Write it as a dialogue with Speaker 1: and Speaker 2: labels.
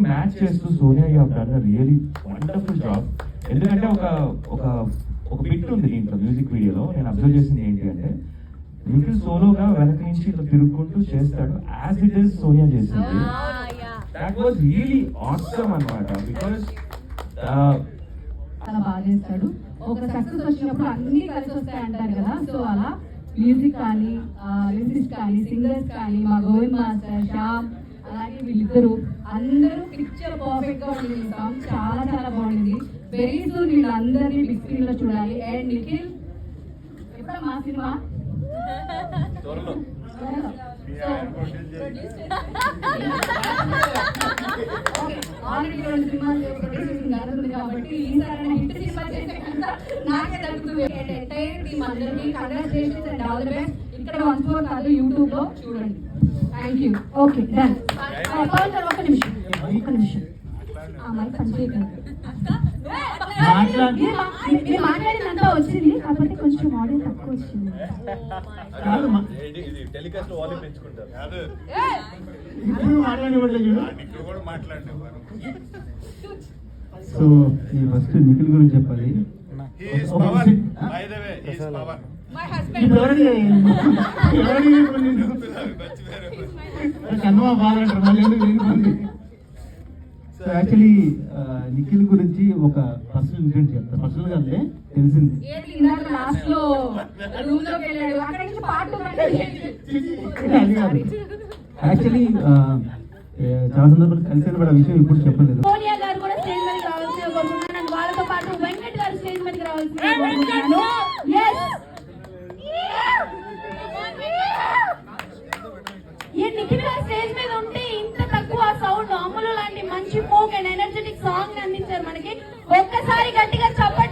Speaker 1: Match చేస్తూ Sonia you have done a really wonderful job. ఎందుకంటే ఒక ఒక ఒక బిట్ ఉంది దీంట్లో మ్యూజిక్ వీడియోలో నేను అబ్జర్వ్ చేసింది ఏంటి అంటే నిఖిల్ సోలోగా వెనక నుంచి ఇట్లా తిరుగుకుంటూ చేస్తాడు యాజ్ ఇట్ ఈస్ సోనియా చేసింది. దట్ వాజ్ రియలీ ఆసమ్ అన్నమాట. బికాస్
Speaker 2: చాలా బాగా చేస్తాడు. ఒక సక్సెస్ వచ్చినప్పుడు అన్ని కలిసి వస్తాయి అంటారు కదా, సో అలా మ్యూజిక్ కానీ లిరిసిస్ట్ కానీ సింగర్స్ కానీ మా గోవింద్ మాస్టర్ శ్యామ్ అలాగే వీళ్ళిద్దరు అందరూ పిక్చర్ పర్ఫెక్ట్ గా ఉండింది. సాంగ్ చాలా చాలా బాగుంది. వెరీ సూన్ వీళ్ళందరినీ బిగ్ స్క్రీన్ లో చూడాలి. అండ్ నిఖిల్ ఎప్పుడు మా సినిమా ఆల్రెడీ 2 సినిమాలు జరుగుతుంది కాబట్టి ఈసారి హిట్ సినిమా చేసే కన్నా నాకే దక్కుతుంది. ఎంటైర్ టీమ్ అందరికీ congratulations and all the best. ఇక్కడ 1 కాదు యూట్యూబ్ లో చూడండి. Thank you. Okay done. ఒక నిమిషం మైక్ పనిచేయగలరు. మాట్లాడినంతా వచ్చింది కాకపోతే కొంచెం ఆడియో తక్కువ వచ్చింది.
Speaker 3: సో ఈ ఫస్ట్ నిఖిల్ గురించి చెప్పాలి. కన్వా బాగా మళ్ళీ సో యాక్చువల్లీ నిఖిల్ గురించి ఒక పర్సనల్ ఇన్సిడెంట్ చెప్తాను. పర్సనల్ గా అంటే తెలిసింది. యాక్చువల్లీ చాలా సందర్భాలు కలిసి కూడా విషయం ఇప్పుడు చెప్పలేదు.
Speaker 2: సోనియా గారు కూడా స్టేజ్ మీదకి రావాల్సిందిగా కోరుకుంటున్నాను. వాళ్ళతో పాటు వెంకట్ గారు స్టేజ్ మీదకి రావాల్సిందిగా కోరుకుంటున్నాను. ఈ నిఖిల్ గారు స్టేజ్ మీద ఉంటే ఇంత తక్కువ సౌండ్ అమ్ములు లాంటి మంచి ఫోక్ అండ్ ఎనర్జెటిక్ సాంగ్ అందించారు మనకి. ఒక్కసారి గట్టిగా చెప్పండి.